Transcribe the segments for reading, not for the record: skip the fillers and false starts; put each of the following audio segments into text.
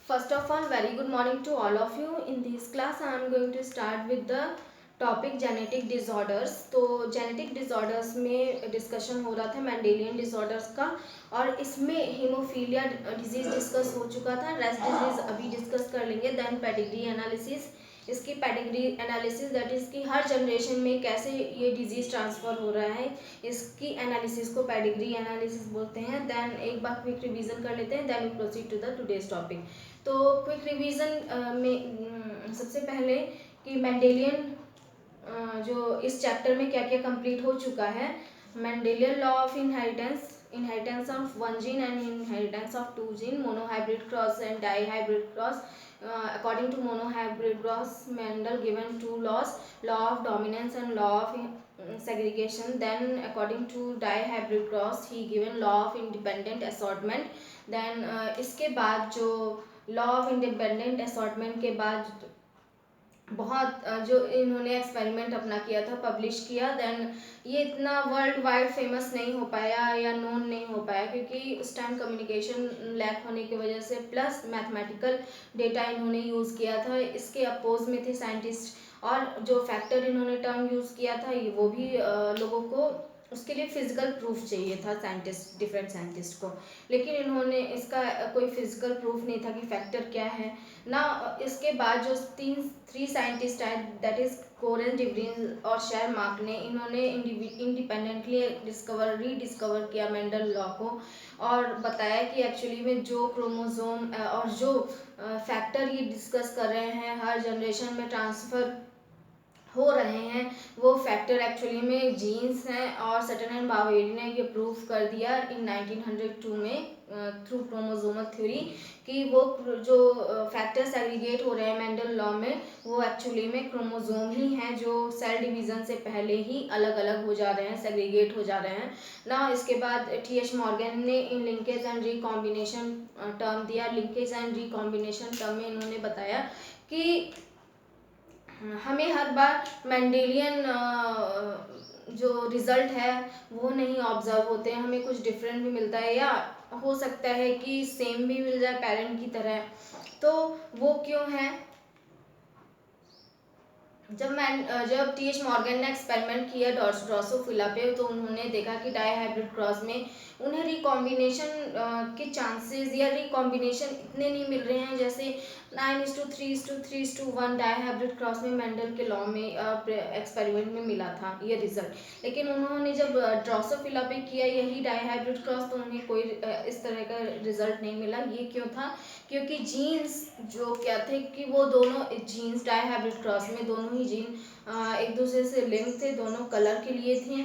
First of all, very good morning to all of you. In this class, I am going to start with the topic genetic disorders. तो genetic disorders में discussion हो रहा था Mendelian disorders का, और इसमें haemophilia disease discuss हो चुका था। रेस्ट डिजीज अभी डिस्कस कर लेंगे। देन पेडिग्री एनालिसिस, इसकी पेडिग्री एनालिसिस दैट इज कि हर जनरेशन में कैसे ये डिजीज ट्रांसफर हो रहा है, इसकी एनालिसिस को पेडिग्री एनालिसिस बोलते हैं। देन एक बार क्विक रिवीजन कर लेते हैं, then we proceed to the today's topic. तो क्विक रिवीजन में सबसे पहले कि मेंडेलियन जो इस चैप्टर में क्या क्या कंप्लीट हो चुका है। Mendelian law of inheritance, inheritance of one gene and inheritance of two gene, monohybrid cross and dihybrid cross. According to monohybrid cross, Mendel given two laws, law of dominance and law of segregation. Then according to dihybrid cross, he given law of independent assortment. Then इसके बाद जो law of independent assortment के बाद बहुत जो इन्होंने experiment अपना किया था, पब्लिश किया। देन ये इतना वर्ल्ड वाइड फेमस नहीं हो पाया या नोन नहीं हो पाया, क्योंकि उस टाइम कम्युनिकेशन लैक होने की वजह से, प्लस मैथमेटिकल डेटा इन्होंने यूज़ किया था। इसके अपोज में थे साइंटिस्ट, और जो फैक्टर इन्होंने टर्म यूज़ किया था वो भी लोगों को, उसके लिए फिजिकल प्रूफ चाहिए था साइंटिस्ट, डिफरेंट साइंटिस्ट को। लेकिन इन्होंने इसका कोई फिजिकल प्रूफ नहीं था कि फैक्टर क्या है ना। इसके बाद जो थ्री साइंटिस्ट आए, दैट इज कोरेन, डिब्रीन और शेर मार्क ने, इन्होंने इंडिपेंडेंटली रीडिस्कवर किया मेंडल लॉ को, और बताया कि एक्चुअली में जो क्रोमोसोम और जो फैक्टर ये डिस्कस कर रहे हैं हर जनरेशन में ट्रांसफ़र हो रहे हैं, वो फैक्टर एक्चुअली में जीन्स हैं। और सटन एंड बावेरी ने ये प्रूफ कर दिया इन 1902 में थ्रू क्रोमोसोमल थ्योरी, कि वो जो फैक्टर सेग्रीगेट हो रहे हैं मेंडल लॉ में, वो एक्चुअली में क्रोमोसोम ही हैं जो सेल डिवीज़न से पहले ही अलग अलग हो जा रहे हैं, सेग्रीगेट हो जा रहे हैं ना। इसके बाद टी.एच. मॉर्गन ने इन लिंकेज एंड रिकॉम्बिनेशन टर्म दिया। लिंकेज एंड रिकॉम्बिनेशन टर्म में इन्होंने बताया कि हमें हर बार मेंडेलियन जो रिज़ल्ट है वो नहीं ऑब्जर्व होते हैं, हमें कुछ डिफरेंट भी मिलता है, या हो सकता है कि सेम भी मिल जाए पेरेंट की तरह। तो वो क्यों है? जब टी.एच. मॉर्गन ने एक्सपेरिमेंट किया ड्रोसोफिला पे, तो उन्होंने देखा कि डाईहाइब्रिड क्रॉस में उन्हें रिकॉम्बिनेशन के चांसेस या रिकॉम्बिनेशन इतने नहीं मिल रहे हैं, जैसे 9:3:3:1 डाईहाइब्रिड क्रॉस में मेंडल के लॉ में एक्सपेरिमेंट में मिला था ये रिजल्ट। लेकिन उन्होंने जब ड्रोसोफिला पे किया यही डाईहाइब्रिड क्रॉस, तो उन्हें कोई इस तरह का रिजल्ट नहीं मिला। ये क्यों था? क्योंकि जीन्स जो क्या थे कि वो दोनों जीन्स डाईहाइब्रिड क्रॉस में दोनों ही जीन एक दूसरे से लिंक थे, दोनों कलर के लिए थे,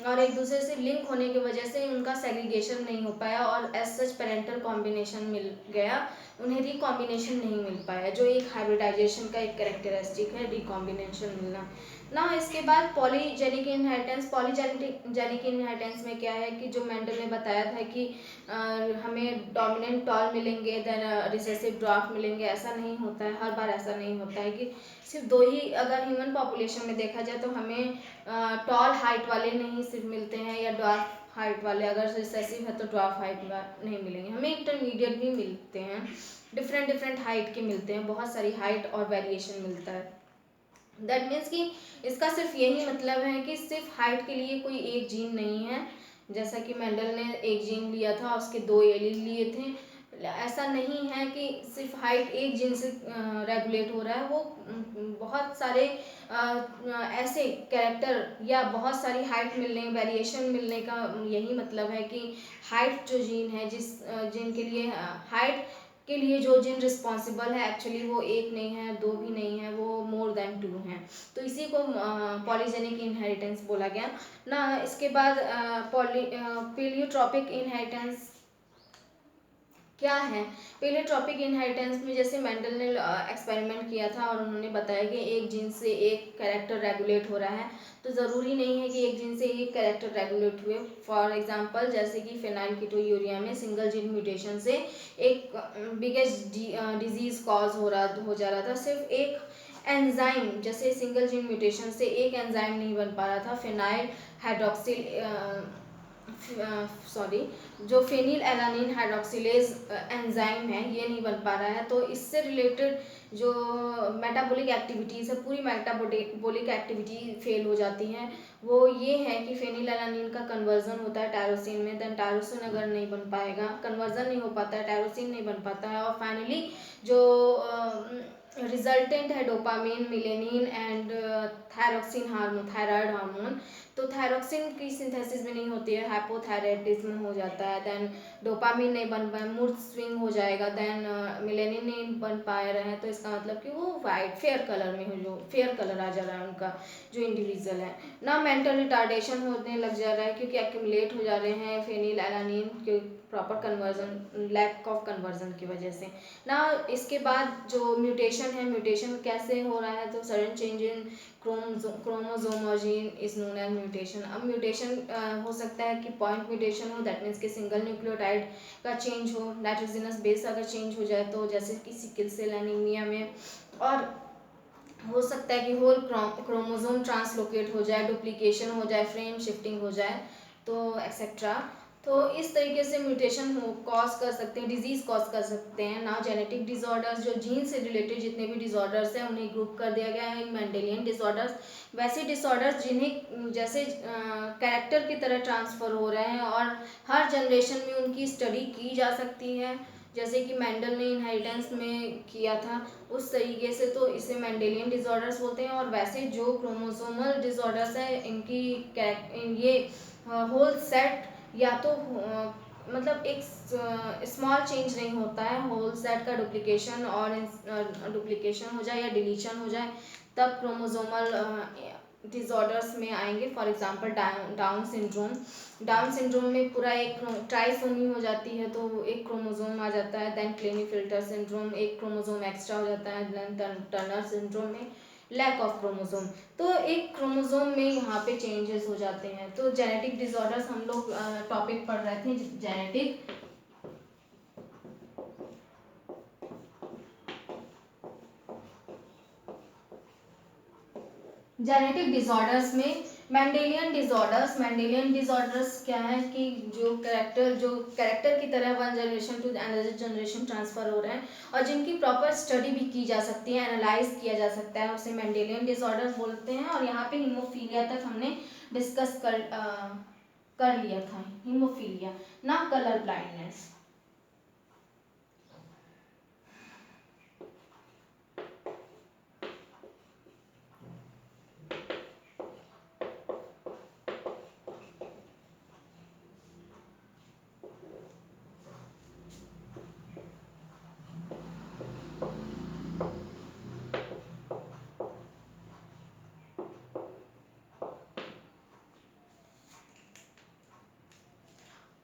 और एक दूसरे से लिंक होने की वजह से उनका सेग्रीगेशन नहीं हो पाया, और एज सच पेरेंटल कॉम्बिनेशन मिल गया, उन्हें रिकॉम्बिनेशन नहीं मिल पाया, जो एक हाइब्रिडाइजेशन का एक कैरेक्टरिस्टिक है, रिकॉम्बिनेशन मिलना ना। इसके बाद पॉलीजेनिक इनहेरिटेंस। पॉलीजेनिक इनहेरिटेंस में क्या है कि जो मेंडल ने बताया था कि हमें डोमिनेंट टॉल मिलेंगे, देन रिसेसिव ड्वार्फ मिलेंगे, ऐसा नहीं होता है। हर बार ऐसा नहीं होता है कि सिर्फ दो ही, अगर ह्यूमन पॉपुलेशन में देखा जाए तो हमें टॉल हाइट वाले नहीं सिर्फ मिलते हैं, या ड्वार्फ हाइट वाले, अगर रिसेसिव है तो ड्वार्फ हाइट नहीं मिलेंगे, हमें इंटरमीडिएट भी मिलते हैं, डिफरेंट हाइट के मिलते हैं, बहुत सारी हाइट और वेरिएशन मिलता है। दैट मीन्स कि इसका सिर्फ यही मतलब है कि सिर्फ हाइट के लिए कोई एक जीन नहीं है, जैसा कि मेंडल ने एक जीन लिया था, उसके दो एलील लिए थे। ऐसा नहीं है कि सिर्फ हाइट एक जीन से रेगुलेट हो रहा है, वो बहुत सारे ऐसे कैरेक्टर या बहुत सारी हाइट मिलने, वेरिएशन मिलने का यही मतलब है कि हाइट जो जीन है, जिस जीन के लिए हाइट के लिए जो जिन रिस्पॉन्सिबल है, एक्चुअली वो एक नहीं है, दो भी नहीं है, वो मोर देन 2 हैं। तो इसी को पॉलीजेनिक इनहेरिटेंस बोला गया ना। इसके बाद प्लेयोट्रॉपिक इनहेरिटेंस क्या है? प्लेयोट्रॉपिक इनहेरिटेंस में जैसे मेंडल ने एक्सपेरिमेंट किया था, और उन्होंने बताया कि एक जीन से एक कैरेक्टर रेगुलेट हो रहा है, तो ज़रूरी नहीं है कि एक जीन से एक कैरेक्टर रेगुलेट हुए। फॉर एग्जांपल जैसे कि फेनाइलकीटोयूरिया में सिंगल जीन म्यूटेशन से एक बिगेस्ट डिजीज़ कॉज हो जा रहा था, सिर्फ एक एंजाइम, जैसे सिंगल जीन म्यूटेशन से एक एंजाइम नहीं बन पा रहा था, फेनाइल हाइड्रोक्सिल सॉरी, जो फेनिल एलानिन हाइड्रोक्सिलेज एंजाइम है ये नहीं बन पा रहा है। तो इससे रिलेटेड जो मेटाबॉलिक एक्टिविटीज़ है, पूरी मेटाबॉलिक एक्टिविटी फेल हो जाती हैं। वो ये है कि फेनिल एलानिन का कन्वर्जन होता है टायरोसिन में, देन टायरोसिन अगर नहीं बन पाएगा, कन्वर्जन नहीं हो पाता है, टायरोसिन नहीं बन पाता है, और फाइनली जो रिजल्टेंट है dopamine, melanin and thyroxine hormone, thyroid hormone, तो थायरोक्सिन की सिंथेसिस भी नहीं होती है, हाइपोथायराइडिज्म हो जाता है, देन डोपामिन नहीं बन पाए, मूड स्विंग हो जाएगा, देन मिलेनिन नहीं बन पा रहे हैं। तो इसका मतलब कि वो वाइट फेयर कलर में हो, जो फेयर कलर आ जा रहा है उनका जो इंडिविजुअल है ना, मेंटल रिटार्डेशन होने लग जा रहा है क्योंकि एक्यूमुलेट हो जा रहे हैं फेनिल एलानिन के proper conversion, lack of conversion की वजह से ना। इसके बाद जो म्यूटेशन है, म्यूटेशन कैसे हो रहा है, तो सडन चेंज इन क्रोमोसोम और gene is known as mutation. अब म्यूटेशन हो सकता है कि पॉइंट म्यूटेशन हो, दैट मीन्स कि सिंगल न्यूक्लियोटाइड का चेंज हो, नाइट्रोजनस बेस अगर चेंज हो जाए तो, जैसे कि सिकल सेल एनीमिया में, और हो सकता है कि होल क्रोमोसोम ट्रांसलोकेट हो जाए, डुप्लीकेशन हो जाए, फ्रेम शिफ्टिंग हो जाए, तो एक्सेट्रा। तो इस तरीके से म्यूटेशन हो कॉज कर सकते हैं, डिजीज कॉज कर सकते हैं ना। जेनेटिक डिसऑर्डर्स, जो जीन से रिलेटेड जितने भी डिसऑर्डर्स हैं उन्हें ग्रुप कर दिया गया है मेंडेलियन डिसऑर्डर्स। वैसे डिसऑर्डर्स जिन्हें जैसे कैरेक्टर की तरह ट्रांसफर हो रहे हैं और हर जनरेशन में उनकी स्टडी की जा सकती है, जैसे कि मेंडल ने इनहेरिटेंस में किया था उस तरीके से, तो इसे मेंडेलियन डिसऑर्डर्स बोलते हैं। और वैसे जो क्रोमोसोमल डिसऑर्डर्स है इनकी ये होल सेट या तो मतलब एक स्मॉल चेंज नहीं होता है, होल सेट का डुप्लीकेशन और डुप्लीकेशन हो जाए या डिलीशन हो जाए तब क्रोमोसोमल डिसऑर्डर्स में आएंगे। For example down syndrome, down syndrome में पूरा एक ट्राइसोमी हो जाती है, तो एक क्रोमोसोम आ जाता है। देन क्लेनीफिल्टर सिंड्रोम, एक क्रोमोसोम एक्स्ट्रा हो जाता है। देन टर्नर सिंड्रोम में लैक ऑफ क्रोमोसोम, तो एक क्रोमोसोम में यहाँ पे चेंजेस हो जाते हैं। तो जेनेटिक डिसऑर्डर्स हम लोग टॉपिक पढ़ रहे थे, जेनेटिक डिसऑर्डर्स में मेंडेलियन डिसऑर्डर्स क्या है कि जो कैरेक्टर की तरह one generation to another generation transfer हो रहे हैं और जिनकी प्रॉपर स्टडी भी की जा सकती है, एनालाइज किया जा सकता है, उसे मेंडेलियन डिसऑर्डर्स बोलते हैं। और यहाँ पे हीमोफीलिया तक हमने डिस्कस कर लिया था, हीमोफीलिया ना कलर ब्लाइंडनेस।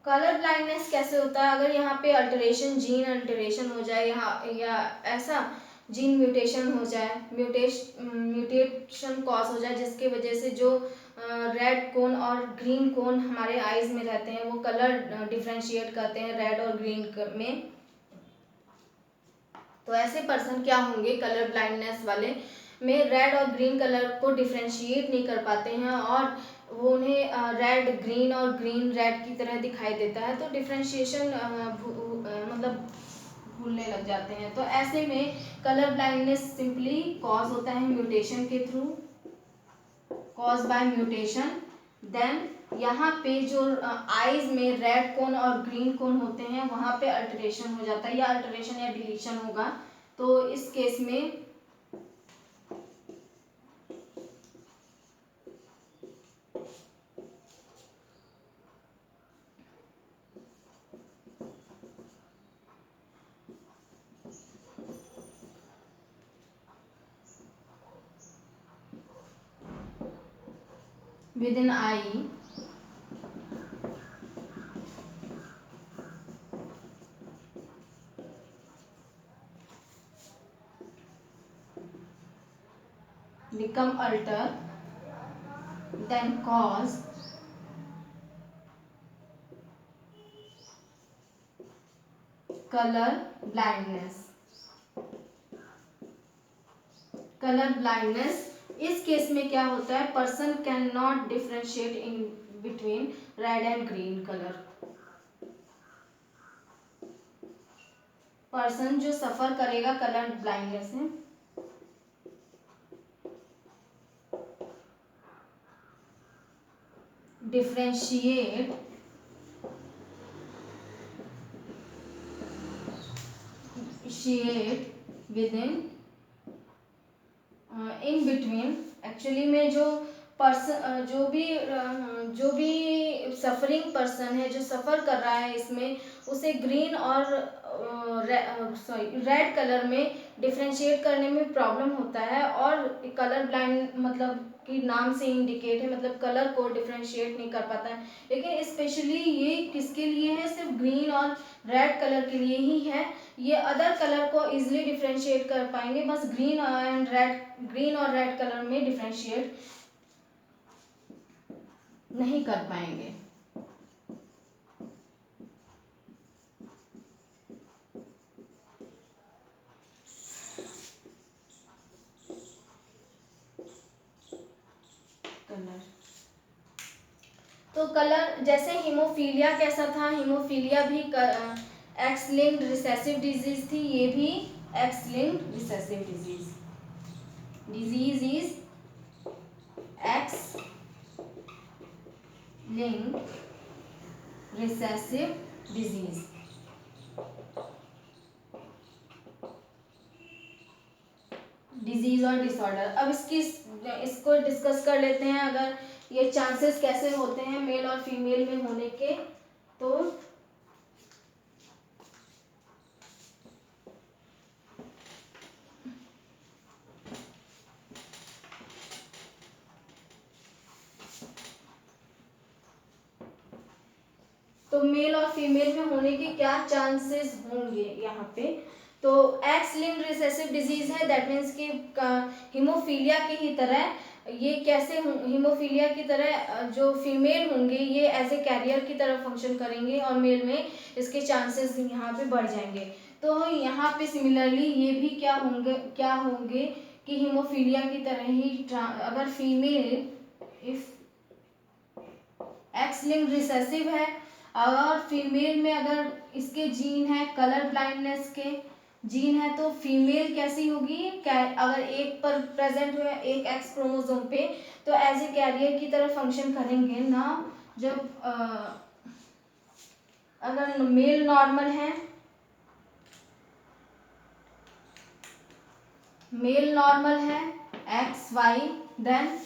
कलर ब्लाइंडनेस कैसे होता है, अगर यहाँ पे अल्टरेशन, जीन अल्टरेशन हो जाए या ऐसा जीन म्यूटेशन हो जाए, म्यूटेशन कॉज हो जाए जिसकी वजह से जो रेड कोन और ग्रीन कोन हमारे आईज में रहते हैं वो कलर डिफ्रेंशिएट करते हैं रेड और ग्रीन में, तो ऐसे पर्सन क्या होंगे कलर ब्लाइंडनेस वाले में रेड और ग्रीन कलर को डिफ्रेंशिएट नहीं कर पाते हैं और वो उन्हें रेड ग्रीन और ग्रीन रेड की तरह दिखाई देता है, तो डिफ्रेंशिएशन मतलब भूलने लग जाते हैं। तो ऐसे में कलर ब्लाइंडनेस सिंपली कॉज होता है म्यूटेशन के through, cause by mutation. Then यहाँ पे जो आईज में रेड कोन और ग्रीन कोन होते हैं वहाँ पे अल्टरेशन हो जाता है या अल्टरेशन या डिलीशन होगा, तो इस केस में within eye become alter, then cause color blindness। Colour blindness इस केस में क्या होता है, person can not differentiate in between red and green color. Person जो सफर करेगा कलर ब्लाइंडनेस से, differentiate with in between, actually में जो पर्सन जो भी सफरिंग पर्सन है, जो सफ़र कर रहा है, इसमें उसे ग्रीन और रेड कलर में डिफ्रेंशिएट करने में प्रॉब्लम होता है, और कलर ब्लाइंड मतलब कि नाम से इंडिकेट है, मतलब कलर को डिफ्रेंशिएट नहीं कर पाता है। लेकिन स्पेशली ये किसके लिए है, सिर्फ ग्रीन और रेड कलर के लिए ही है। ये अदर कलर को इजीली डिफ्रेंशिएट कर पाएंगे, बस ग्रीन और रेड कलर में डिफ्रेंशिएट नहीं कर पाएंगे। कलर, तो कलर जैसे हीमोफीलिया कैसा था, हीमोफीलिया भी एक्स लिंक्ड रिसेसिव डिजीज थी, ये भी x linked recessive disease is x linked recessive disease. Disease और डिसऑर्डर, अब इसको डिस्कस कर लेते हैं। अगर ये चांसेस कैसे होते हैं मेल और फीमेल में होने के, तो मेल और फीमेल में होने के क्या चांसेस होंगे यहाँ पे। तो एक्स लिंक्ड रिसेसिव डिजीज है, दैट मीन्स कि हीमोफीलिया की ही तरह ये कैसे हीमोफीलिया की तरह जो फीमेल होंगे ये एज ए कैरियर की तरह फंक्शन करेंगे, और मेल में इसके चांसेस यहाँ पे बढ़ जाएंगे। तो यहाँ पे सिमिलरली ये भी क्या होंगे कि हीमोफीलिया की तरह ही अगर female if x linked recessive है, और फीमेल में अगर इसके जीन है कलर ब्लाइंडनेस के जीन है, तो फीमेल कैसी होगी, अगर एक पर प्रेजेंट हुआ एक एक्स क्रोमोसोम पे, तो एज ए कैरियर की तरह फंक्शन करेंगे ना। जब अगर मेल नॉर्मल है, एक्स वाई, देन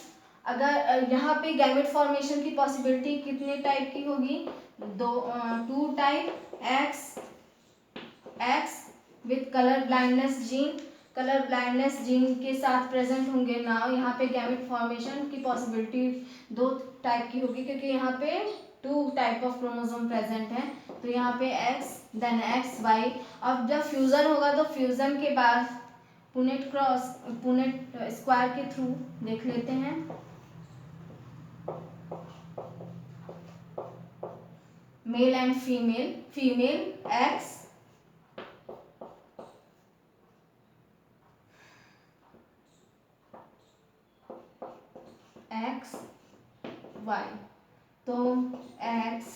अगर यहाँ पे गैमेट फॉर्मेशन की पॉसिबिलिटी कितने टाइप की होगी, 2 type, x with colour blindness gene के साथ प्रेजेंट होंगे ना। यहाँ पे गैमेट फॉर्मेशन की पॉसिबिलिटी 2 टाइप की होगी, क्योंकि यहाँ पे 2 टाइप ऑफ क्रोमोसोम प्रेजेंट है, तो यहाँ पे एक्स देन एक्स वाई। अब जब फ्यूजन होगा तो फ्यूजन के बाद पुनेट स्क्वायर के थ्रू देख लेते हैं। Male and female X Y, तो एक्स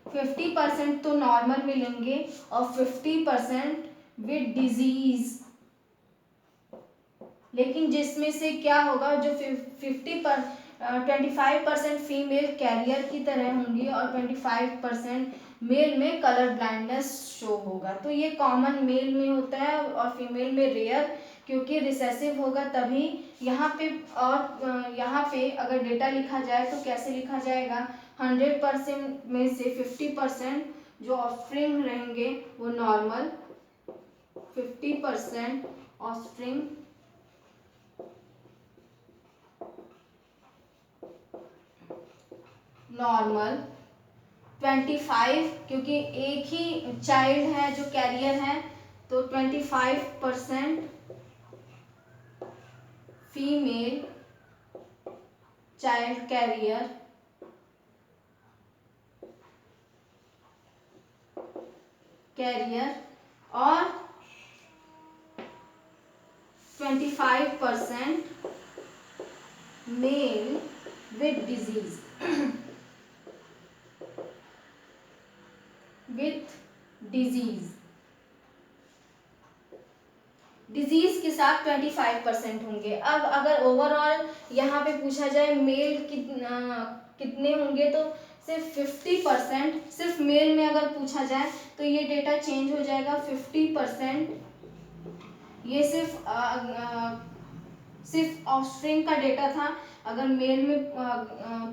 50% तो नॉर्मल मिलेंगे और 50% विद डिजीज। लेकिन जिसमें से क्या होगा, जो 25% फीमेल कैरियर की तरह होंगी और 25% मेल में कलर ब्लाइंडनेस शो होगा। तो ये कॉमन मेल में होता है और फीमेल में रेयर, क्योंकि रिसेसिव होगा तभी। यहाँ पे अगर डेटा लिखा जाए तो कैसे लिखा जाएगा, 100% में से 50% जो ऑफस्प्रिंग रहेंगे वो नॉर्मल, 50% ऑफस्प्रिंग नॉर्मल, 25 क्योंकि एक ही चाइल्ड है जो कैरियर है, तो 25% फीमेल चाइल्ड कैरियर और 25% mail with disease. With disease के साथ 25% होंगे। अब अगर ओवरऑल यहाँ पे पूछा जाए मेल कितने होंगे तो सिर्फ 50%, सिर्फ मेल में अगर पूछा जाए तो ये डेटा चेंज हो जाएगा 50%। ये सिर्फ ऑफस्प्रिंग का डेटा था। अगर मेल में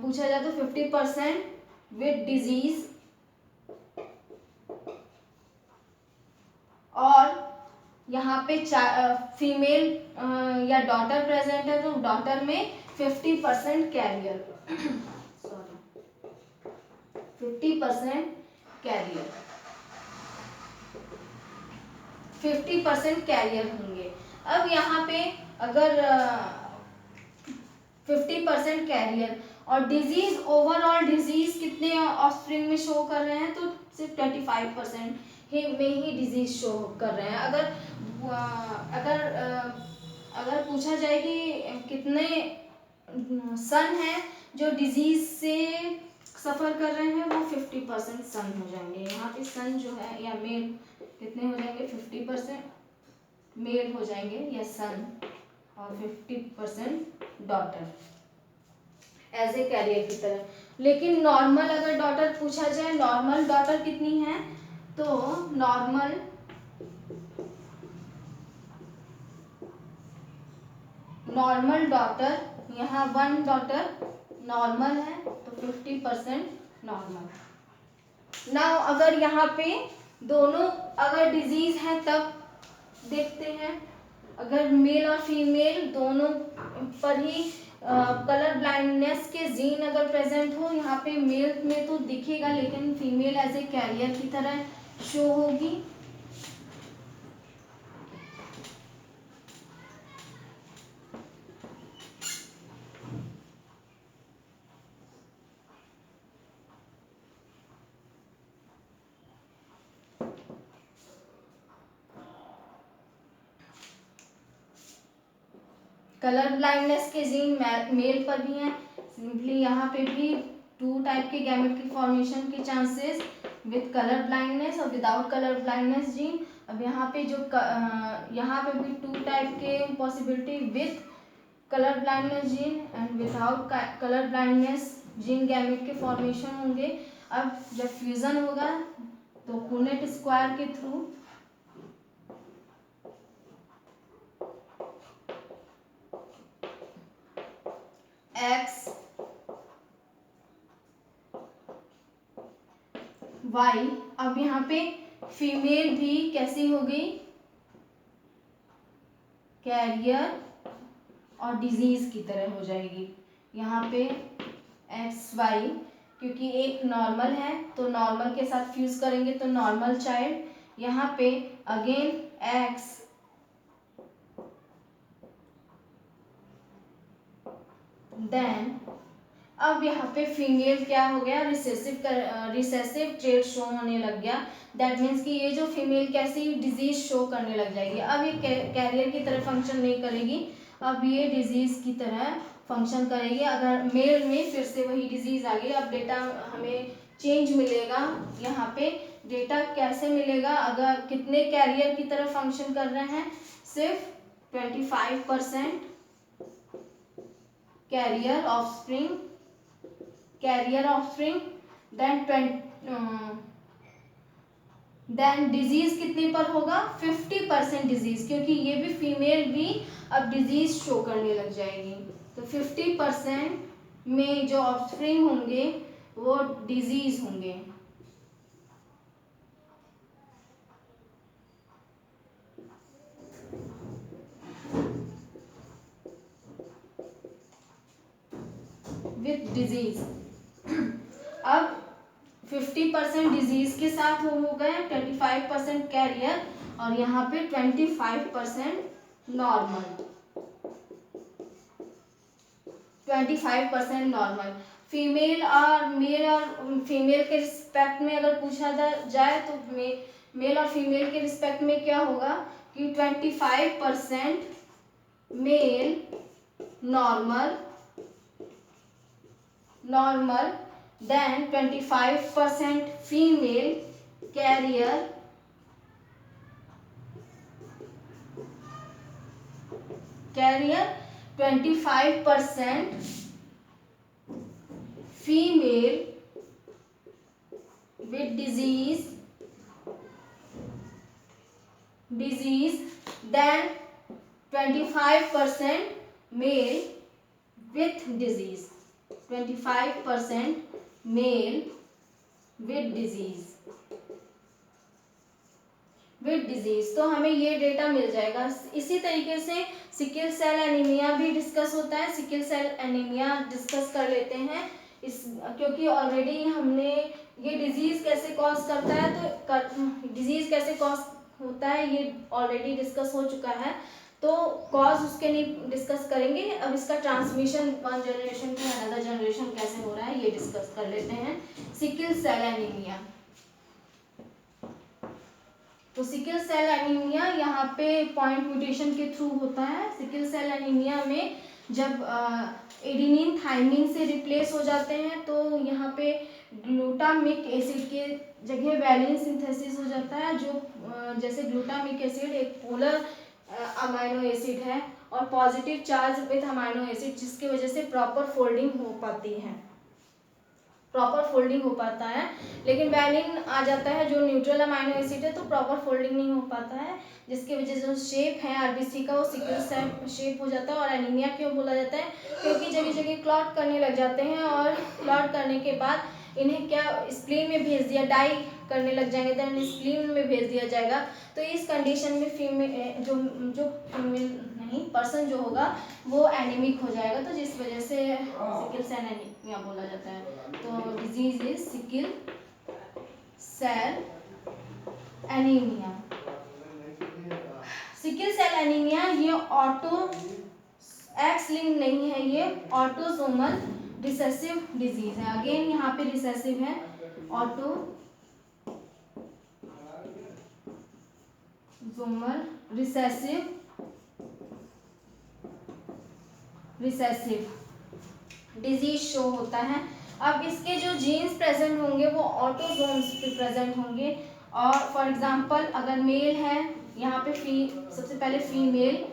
पूछा जाए तो 50% विद डिजीज, और यहाँ पे फीमेल या डॉटर प्रेजेंट है तो डॉटर में 50% कैरियर सॉरी 50% कैरियर 50% कैरियर होंगे। अब यहाँ पे अगर 50% कैरियर और डिजीज, ओवरऑल डिजीज कितने ऑफस्प्रिंग में शो कर रहे हैं तो सिर्फ 25% में ही डिजीज शो कर रहे हैं। अगर पूछा जाए कि कितने सन हैं जो डिजीज से सफ़र कर रहे हैं वो 50% सन हो जाएंगे। यहाँ पे सन जो है या मेल कितने हो जाएंगे 50% मेल हो जाएंगे या सन, और 50% डॉटर एज ए कैरियर की तरह। लेकिन नॉर्मल अगर डॉटर पूछा जाए, नॉर्मल डॉटर कितनी है तो नॉर्मल डॉटर यहाँ 1 डॉटर नॉर्मल है तो 50% नॉर्मल। नाउ अगर यहाँ पे दोनों अगर डिजीज है तब देखते हैं, अगर मेल और फीमेल दोनों पर ही कलर ब्लाइंडनेस के जीन अगर प्रेजेंट हो, यहाँ पे मेल में तो दिखेगा लेकिन फीमेल एज ए कैरियर की तरह शो होगी। कलर ब्लाइंडनेस के जीन मेल पर भी हैं, सिंपली यहाँ पे भी 2 टाइप के गैमेट की फॉर्मेशन के चांसेस विद कलर ब्लाइंडनेस और विदाउट कलर ब्लाइंडनेस जीन। अब यहाँ पे यहाँ पे भी 2 टाइप के possibility with colour blindness gene and without colour blindness gene gamete के फॉर्मेशन होंगे। अब जब फ्यूजन होगा तो पुनेट स्क्वायर के थ्रू एक्स वाई, अब यहाँ पे फीमेल भी कैसी हो गई कैरियर और डिजीज की तरह हो जाएगी। यहाँ पे एक्स वाई, क्योंकि एक नॉर्मल है तो नॉर्मल के साथ फ्यूज करेंगे तो नॉर्मल चाइल्ड। यहाँ पे अगेन एक्स देन अब यहाँ पे फीमेल क्या हो गया रिसेसिव ट्रेट शो होने लग गया। दैट मीन्स कि ये जो फीमेल कैसी डिजीज शो करने लग जाएगी। अब ये कैरियर की तरह फंक्शन नहीं करेगी, अब ये डिजीज की तरह फंक्शन करेगी। अगर मेल में फिर से वही डिजीज आ गई, अब डेटा हमें चेंज मिलेगा। यहाँ पे डेटा कैसे मिलेगा, अगर कितने कैरियर की तरह फंक्शन कर रहे हैं, सिर्फ 25% कैरियर ऑफस्प्रिंग देन डिजीज कितने पर होगा 50% डिजीज, क्योंकि ये भी फीमेल भी अब डिजीज शो करने लग जाएगी। तो 50% में जो ऑफस्प्रिंग होंगे वो डिजीज होंगे। With disease. अब 50% डिजीज के साथ हो गए, 25% कैरियर और यहाँ पे 25% नॉर्मल। 25% नॉर्मल। फीमेल और मेल और फीमेल के रिस्पेक्ट में अगर पूछा जाए तो मेल और फीमेल के रिस्पेक्ट में क्या होगा कि 25% male normal then 25% female carrier carrier 25% female with disease than 25% male with disease. 25% male with disease तो हमें ये डेटा मिल जाएगा। इसी तरीके से सिकल सेल एनीमिया भी डिस्कस होता है। सिकल सेल एनीमिया डिस्कस कर लेते हैं इस, क्योंकि ऑलरेडी हमने ये डिजीज कैसे कॉज करता है, तो डिजीज कैसे कॉज होता है ये ऑलरेडी डिस्कस हो चुका है, तो कॉज उसके नहीं डिस्कस करेंगे। अब इसका transmission one generation to another generation कैसे हो रहा है ये डिस्कस कर लेते हैं। सिकल सेल एनीमिया, तो सिकल सेल एनीमिया यहाँ पे पॉइंट म्यूटेशन के थ्रू होता है। सिकल सेल एनीमिया में जब एडेनिन थाइमिन से रिप्लेस हो जाते हैं तो यहाँ पे ग्लूटामिक एसिड के जगह वैलिन सिंथेसिस हो जाता है, जो जैसे ग्लूटामिक एसिड एक पोलर अमाइनो एसिड है और positive charge with amino acid, जिसकी वजह से प्रॉपर फोल्डिंग हो पाता है। लेकिन वैलिन आ जाता है जो न्यूट्रल अमाइनो एसिड है, तो प्रॉपर फोल्डिंग नहीं हो पाता है, जिसकी वजह से जो शेप है आरबीसी का वो सिकल सेल शेप हो जाता है। और एनीमिया क्यों बोला जाता है, क्योंकि जगह जगह क्लॉट करने लग जाते हैं और क्लॉट करने के बाद इन्हें क्या स्प्लीन में भेज दिया, डाई करने लग जाएंगे तो इन्हें स्प्लीन में भेज दिया जाएगा। तो इस कंडीशन में फीमेल जो फीमेल नहीं पर्सन जो होगा वो एनीमिक हो जाएगा, तो जिस वजह से सिकल सेल एनीमिया बोला जाता है। तो disease is sickle cell anaemia. Sickle cell anaemia ये ऑटो एक्स लिंक नहीं है, ये ऑटोसोमल रिसेसिव डिजीज है। अगेन यहाँ पे रिसेसिव है, ऑटोसोमल रिसेसिव डिजीज शो होता है। अब इसके जो जीन्स प्रेजेंट होंगे वो ऑटोसोम्स पे प्रेजेंट होंगे। और फॉर एग्जांपल अगर मेल है, यहाँ पे सबसे पहले फीमेल,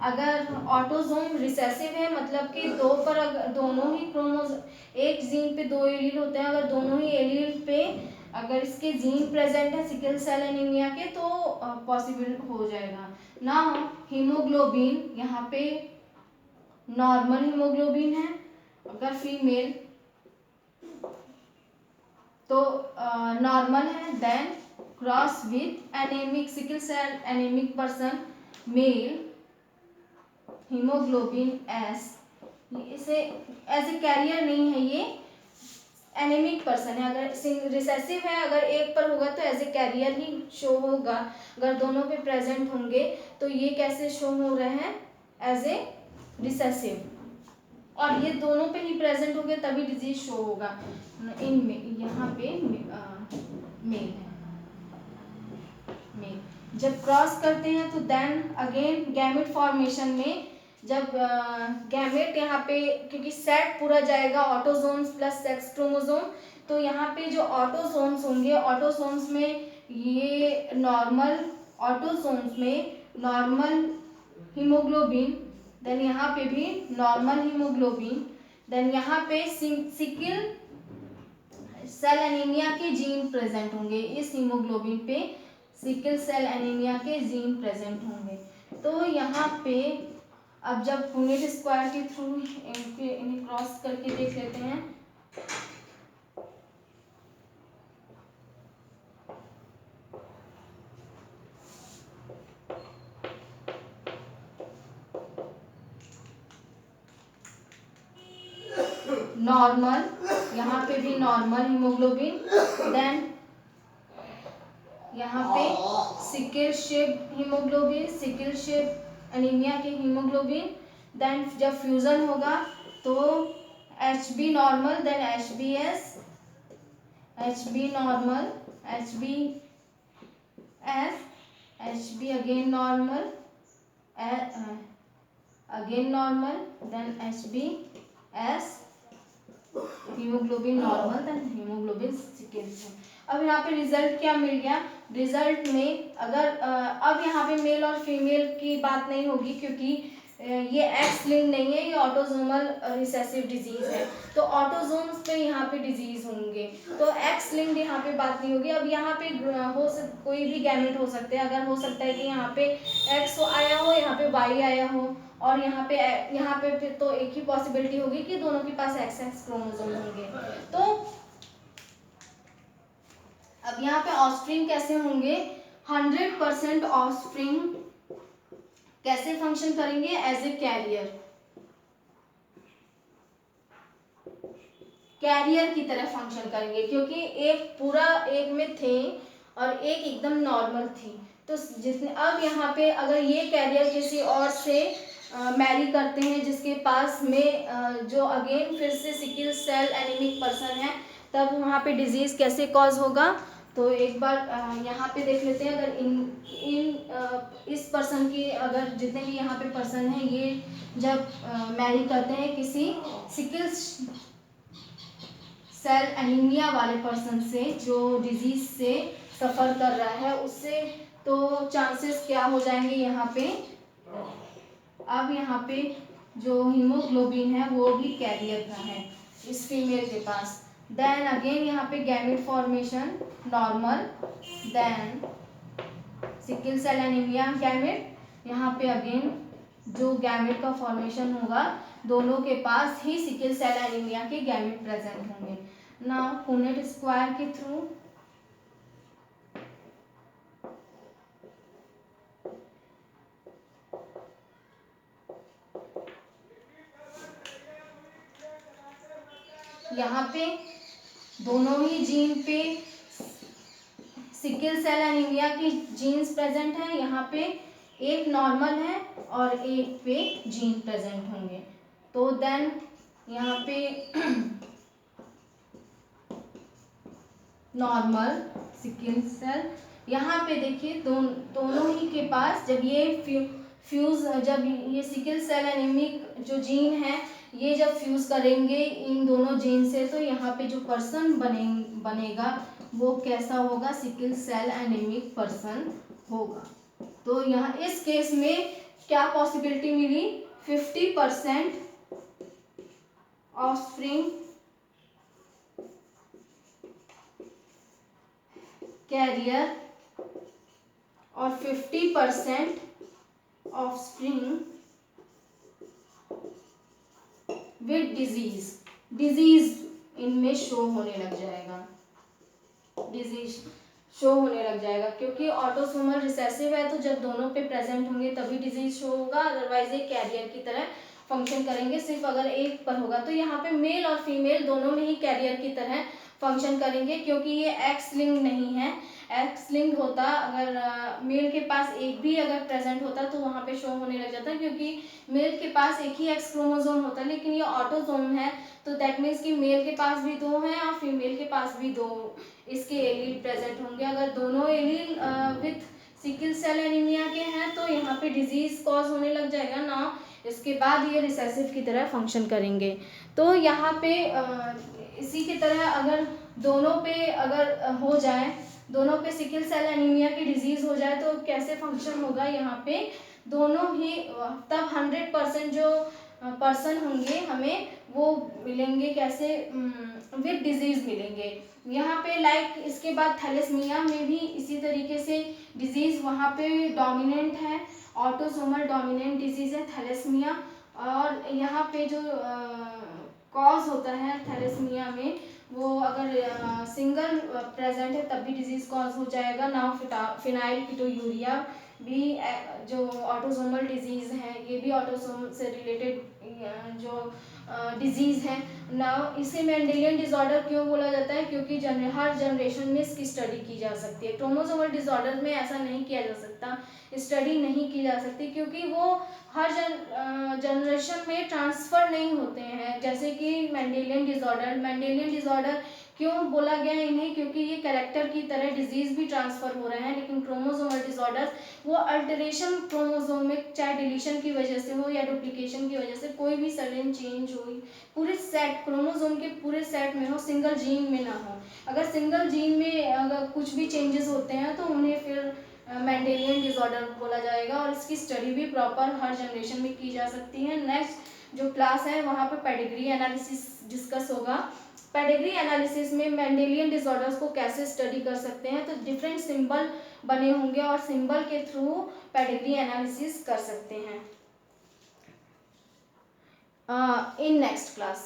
अगर ऑटोसोम रिसेसिव है मतलब कि दो पर अगर दोनों ही क्रोमोसोम एक जीन पे दो एलील होते हैं, अगर दोनों ही एलील पे अगर इसके जीन प्रेजेंट है सिकल सेल एनीमिया के, तो पॉसिबल हो जाएगा ना। हीमोग्लोबिन यहाँ पे नॉर्मल हीमोग्लोबिन है अगर फीमेल तो नॉर्मल है, then cross with anaemic sickle cell anaemic person male haemoglobin S, इसे एज ए कैरियर नहीं है, ये एनीमिक पर्सन है। अगर रिसेसिव है अगर एक पर होगा तो एज ए कैरियर ही शो होगा, अगर दोनों पे प्रेजेंट होंगे तो ये कैसे शो हो रहे हैं एज ए रिसेसिव, और ये दोनों पे ही प्रेजेंट होंगे तभी डिजीज शो होगा। इनमें यहाँ पे मेल है, मेल जब क्रॉस करते हैं तो देन अगेन गैमेट फॉर्मेशन में जब गैमेट यहाँ पे क्योंकि सेट पूरा जाएगा ऑटोसोम्स प्लस सेक्स क्रोमोसोम, तो यहाँ पे जो ऑटोसोम्स होंगे, ऑटोसोम्स में ये नॉर्मल ऑटोसोम्स में नॉर्मल हीमोग्लोबिन, देन यहाँ पे भी नॉर्मल हीमोग्लोबिन, देन यहाँ पे सिकल सेल एनीमिया के जीन प्रेजेंट होंगे। इस हीमोग्लोबिन पे सिकल सेल एनीमिया के जीन प्रेजेंट होंगे। तो यहाँ पे अब जब पुनेट स्क्वायर के थ्रू इन्हें क्रॉस करके देख लेते हैं, नॉर्मल यहाँ पे भी नॉर्मल हीमोग्लोबिन, देन यहाँ पे sickle shape haemoglobin, sickle shape anaemia के हीमोग्लोबिन, देन जब फ्यूजन होगा तो HB normal, then HBS, HB normal, HBS, HB again normal, again normal, then HBS, haemoglobin normal, then haemoglobin sickle. अब यहाँ पे result क्या मिल गया, रिजल्ट में अगर अब यहाँ पे मेल और फीमेल की बात नहीं होगी, क्योंकि ये एक्स लिंक नहीं है, ये ऑटोसोमल रिसेसिव डिजीज है, तो ऑटोसोम्स पे यहाँ पे डिजीज होंगे, तो एक्स लिंक्ड यहाँ पे बात नहीं होगी। अब यहाँ पे कोई भी गैमेट हो सकते हैं, अगर हो सकता है कि यहाँ पे एक्स आया हो, यहाँ पे वाई आया हो, और यहाँ पे तो एक ही पॉसिबिलिटी होगी कि दोनों के पास एक्स एक्स क्रोमोसोम होंगे। तो अब यहाँ पे ऑफस्प्रिंग कैसे होंगे, 100% ऑफस्प्रिंग कैसे फंक्शन करेंगे, एज ए कैरियर की तरह फंक्शन करेंगे, क्योंकि एक में थे और एक एकदम नॉर्मल थी, तो जिसने अब यहाँ पे अगर ये कैरियर किसी और से मैरी करते हैं जिसके पास में जो अगेन फिर से सिकल सेल एनीमिक पर्सन है, तब वहाँ पे डिजीज कैसे कॉज होगा। तो एक बार यहाँ पे देख लेते हैं, अगर इस पर्सन की, अगर जितने भी यहाँ पे पर्सन हैं, ये जब मैरी करते हैं किसी सिकल सेल एनीमिया वाले पर्सन से जो डिजीज से सफ़र कर रहा है उससे, तो चांसेस क्या हो जाएंगे यहाँ पे, अब यहाँ पे जो हीमोग्लोबिन है वो भी कैरियर का है इस फीमेल के पास। देन अगेन यहाँ पे gamete formation normal, then sickle cell anaemia gamete, यहाँ पे अगेन जो गैमेट का फॉर्मेशन होगा दोनों के पास ही सिकल सेल एनीमिया के गैमेट प्रेजेंट होंगे। नाउ पुनेट स्क्वायर के थ्रू यहाँ पे दोनों ही जीन पे सिकल सेल एनीमिया की जीन्स प्रेजेंट है, यहाँ पे एक नॉर्मल है और एक पे जीन प्रेजेंट होंगे। तो देन यहाँ पे नॉर्मल सिकल सेल, यहाँ पे देखिए दोनों ही के पास जब ये जब ये सिकल सेल एनीमिक जो जीन है ये जब फ्यूज करेंगे इन दोनों जीन से, तो यहाँ पे जो पर्सन बनेगा वो कैसा होगा, सिकल सेल एनीमिक पर्सन होगा। तो यहाँ इस केस में क्या पॉसिबिलिटी मिली, 50% ऑफस्प्रिंग कैरियर और 50% ऑफस्प्रिंग विद डिजीज इनमें शो होने लग जाएगा, डिजीज शो होने लग जाएगा, क्योंकि ऑटोसोमल रिसेसिव है, तो जब दोनों पे प्रेजेंट होंगे तभी डिजीज शो होगा, अदरवाइज एक कैरियर की तरह फंक्शन करेंगे सिर्फ अगर एक पर होगा। तो यहाँ पे मेल और फीमेल दोनों में ही कैरियर की तरह फंक्शन करेंगे, क्योंकि ये एक्स लिंक नहीं है। एक्स लिंक होता अगर मेल के पास एक भी अगर प्रेजेंट होता तो वहाँ पे शो होने लग जाता, क्योंकि मेल के पास एक ही एक्स क्रोमोसोम होता, लेकिन ये ऑटोसोम है, तो दैट मीन्स कि मेल के पास भी 2 हैं और फीमेल के पास भी 2 इसके एलील प्रेजेंट होंगे। अगर दोनों allele with sickle cell anaemia के हैं तो यहाँ पे डिजीज कॉज होने लग जाएगा ना, इसके बाद ये रिसेसिव की तरह फंक्शन करेंगे। तो यहाँ पे इसी की तरह अगर दोनों पे अगर हो जाए, दोनों पे सिकल सेल एनीमिया की डिजीज हो जाए तो कैसे फंक्शन होगा, यहाँ पे दोनों ही तब 100% जो पर्सन होंगे हमें वो मिलेंगे कैसे, विद डिजीज मिलेंगे। यहाँ पे लाइक इसके बाद थैलेसीमिया में भी इसी तरीके से डिजीज वहाँ पे डोमिनेंट है, ऑटोसोमल डोमिनेंट डिजीज है थैलेसीमिया, और यहाँ पे जो कॉज होता है थैलेसीमिया में वो अगर सिंगल प्रेजेंट है तब भी डिजीज कॉज हो जाएगा। नाउ फिनाइलकीटोयूरिया भी जो ऑटोसोमल डिजीज है, ये भी ऑटोसोम से रिलेटेड जो डिजीज है ना। इसे मेंडेलियन डिसऑर्डर क्यों बोला जाता है, क्योंकि हर जनरेशन में इसकी स्टडी की जा सकती है। क्रोमोसोमल डिसऑर्डर में ऐसा नहीं किया जा सकता, स्टडी नहीं की जा सकती, क्योंकि वो हर जनरेशन में ट्रांसफ़र नहीं होते हैं, जैसे कि मेंडेलियन डिसऑर्डर क्यों बोला गया इन्हें, क्योंकि ये कैरेक्टर की तरह डिजीज भी ट्रांसफर हो रहे हैं, लेकिन क्रोमोसोमल डिसऑर्डर्स वो अल्टरेशन क्रोमोसोमिक, चाहे डिलीशन की वजह से हो या डुप्लीकेशन की वजह से, कोई भी सडन चेंज हो पूरे सेट क्रोमोसोम के पूरे सेट में हो, सिंगल जीन में ना हो। अगर सिंगल जीन में अगर कुछ भी चेंजेस होते हैं तो उन्हें फिर मेंडेलियन डिसऑर्डर बोला जाएगा, और इसकी स्टडी भी प्रॉपर हर जनरेशन में की जा सकती है। नेक्स्ट जो क्लास है वहाँ पे पेडिग्री एनालिसिस डिस्कस होगा। पेडिग्री एनालिसिस में मेंडेलियन डिसऑर्डर्स को कैसे स्टडी कर सकते हैं, तो डिफरेंट सिंबल बने होंगे और सिंबल के थ्रू पेडिग्री एनालिसिस कर सकते हैं इन नेक्स्ट क्लास।